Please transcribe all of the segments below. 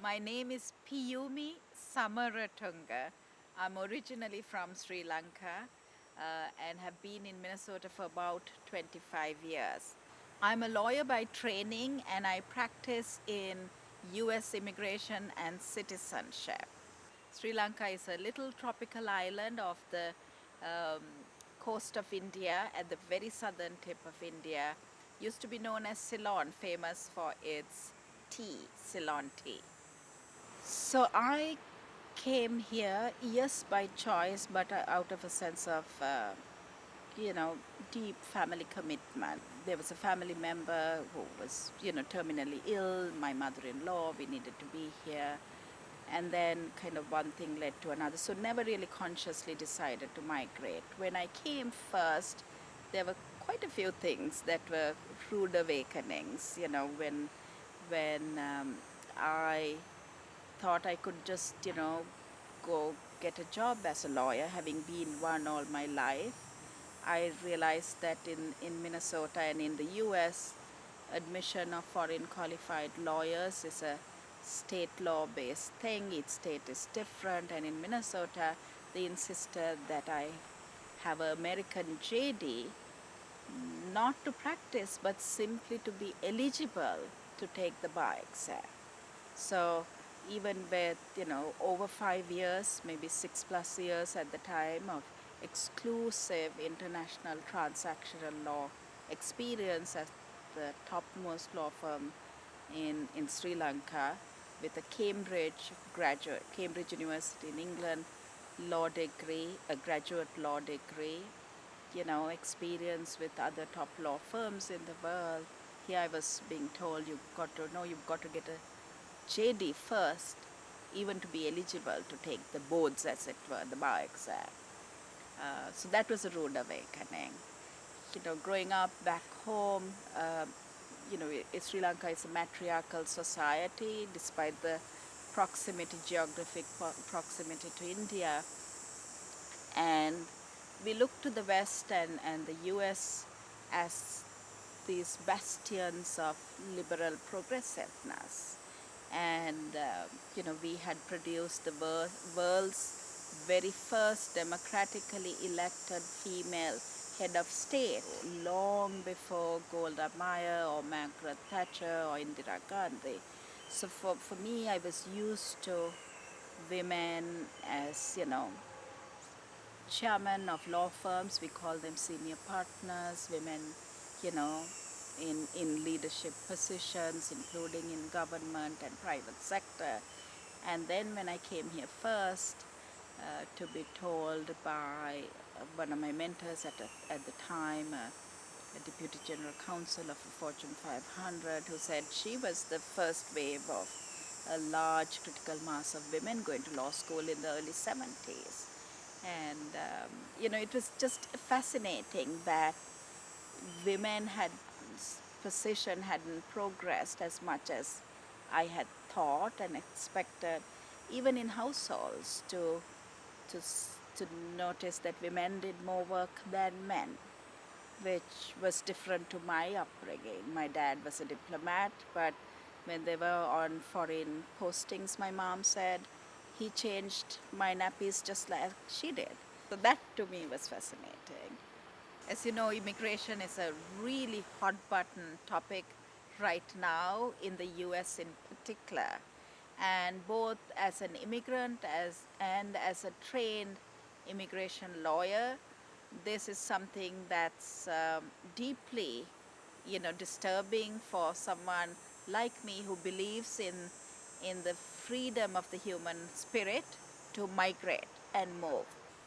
My name is Piyumi Samaratunga. I'm originally from Sri Lanka and have been in Minnesota for about 25 years. I'm a lawyer by training and I practice in US immigration and citizenship. Sri Lanka is a little tropical island of the um, coast of India at the very southern tip of India. Used to be known as Ceylon, famous for its tea, Ceylon tea. So I came here, yes, by choice, but out of a sense of, you know, deep family commitment. There was a family member who was, terminally ill, my mother in law, we needed to be here. And then, kind of, one thing led to another. So, never really consciously decided to migrate. When I came first, there were quite a few things that were rude awakenings, when I thought I could just, go get a job as a lawyer, having been one all my life. I realized that in Minnesota and in the US, admission of foreign qualified lawyers is a state law based thing. Each state is different, and in Minnesota, they insisted that I have an American JD, not to practice but simply to be eligible to take the bar exam. So even with, over 5 years, maybe 6+ years at the time of exclusive international transactional law experience at the topmost law firm in Sri Lanka, with a Cambridge University in England law degree, a graduate law degree, experience with other top law firms in the world. Here I was being told you've got to get a JD first, even to be eligible to take the boards, as it were, the bar exam. So that was a rude awakening. Growing up back home, Sri Lanka is a matriarchal society, despite the geographic proximity to India. And we look to the West and the US as these bastions of liberal progressiveness. And, we had produced the world's very first democratically elected female head of state long before Golda Meir or Margaret Thatcher or Indira Gandhi. So for me, I was used to women as, chairman of law firms, we call them senior partners, women, you know, in leadership positions, including in government and private sector. And then when I came here first, to be told by one of my mentors at the time, a deputy general counsel of a Fortune 500, who said she was the first wave of a large critical mass of women going to law school in the early 70s. And, it was just fascinating that women had position hadn't progressed as much as I had thought and expected, even in households, to, to notice that women did more work than men, which was different to my upbringing. My dad was a diplomat, but when they were on foreign postings, my mom said he changed my nappies just like she did. So that to me was fascinating. As you know, immigration is a really hot button topic right now in the US in particular. And both as an immigrant and as a trained immigration lawyer, this is something that's deeply, disturbing for someone like me who believes in the freedom of the human spirit to migrate and move.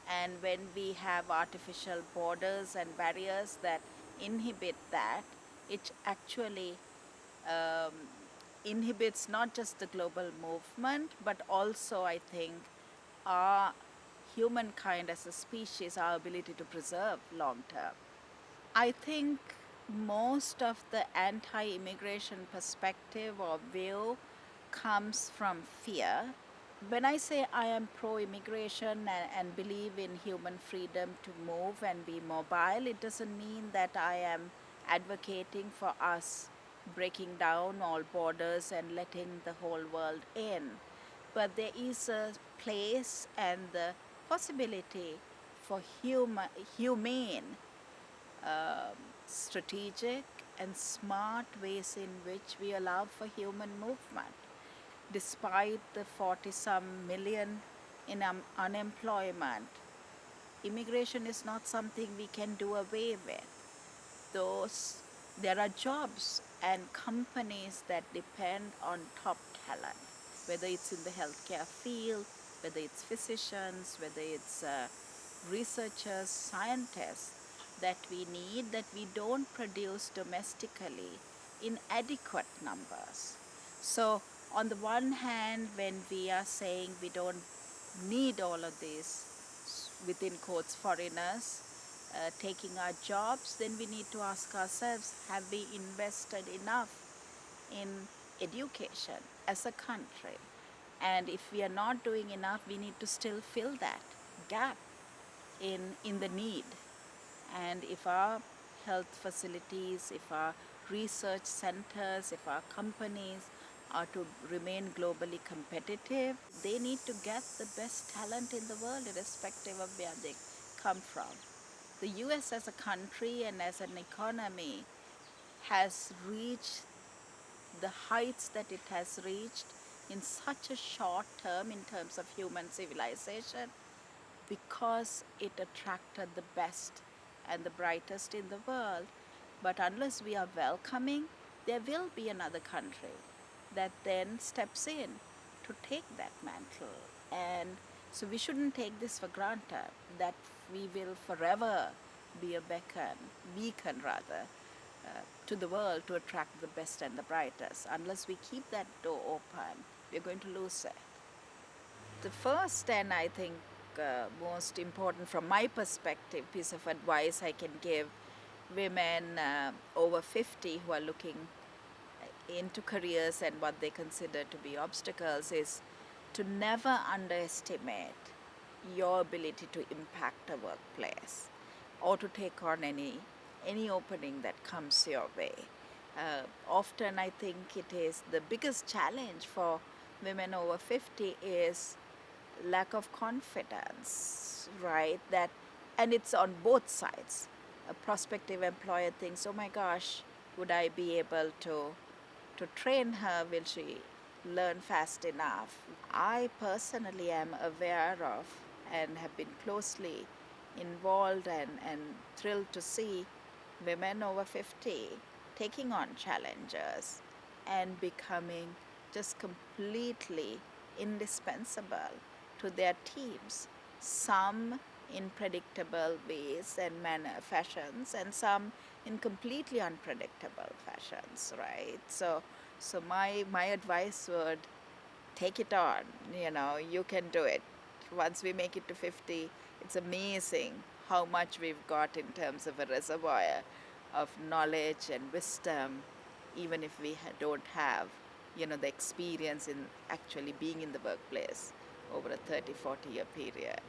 And when we have artificial borders and barriers that inhibit that, it actually um, inhibits not just the global movement, but also, I think, our humankind as a species, our ability to preserve long term. I think most of the anti immigration perspective or view comes from fear. When I say I am pro immigration and believe in human freedom to move and be mobile, it doesn't mean that I am advocating for us breaking down all borders and letting the whole world in. But there is a place and the possibility for humane, um, strategic, and smart ways in which we allow for human movement. Despite the 40 some million in unemployment, immigration is not something we can do away with. Those There are jobs and companies that depend on top talent, whether it's in the healthcare field, whether it's physicians, whether it's researchers, scientists that we need, that we don't produce domestically in adequate numbers. So on the one hand, when we are saying we don't need all of these, within quotes, foreigners taking our jobs, then we need to ask ourselves, have we invested enough in education as a country? And if we are not doing enough, we need to still fill that gap in the need. And if our health facilities, if our research centers, if our companies are to remain globally competitive, they need to get the best talent in the world, irrespective of where they come from. The US as a country and as an economy has reached the heights that it has reached in such a short term in terms of human civilization because it attracted the best and the brightest in the world. But unless we are welcoming, there will be another country that then steps in to take that mantle. And so we shouldn't take this for granted, that we will forever be a beacon rather, to the world to attract the best and the brightest. Unless we keep that door open, we're going to lose it. The first and I think most important from my perspective piece of advice I can give women over 50 who are looking into careers and what they consider to be obstacles is to never underestimate your ability to impact a workplace or to take on any opening that comes your way. Often I think it is the biggest challenge for women over 50 is lack of confidence, right? That, and it's on both sides. A prospective employer thinks, oh my gosh, would I be able to train her? Will she learn fast enough? I personally am aware of and have been closely involved and thrilled to see women over 50 taking on challenges and becoming just completely indispensable to their teams. Some in predictable ways and fashions, and some in completely unpredictable fashions, right? So my advice would take it on. You can do it. Once we make it to 50, it's amazing how much we've got in terms of a reservoir of knowledge and wisdom, even if we don't have, the experience in actually being in the workplace over a 30, 40-year period.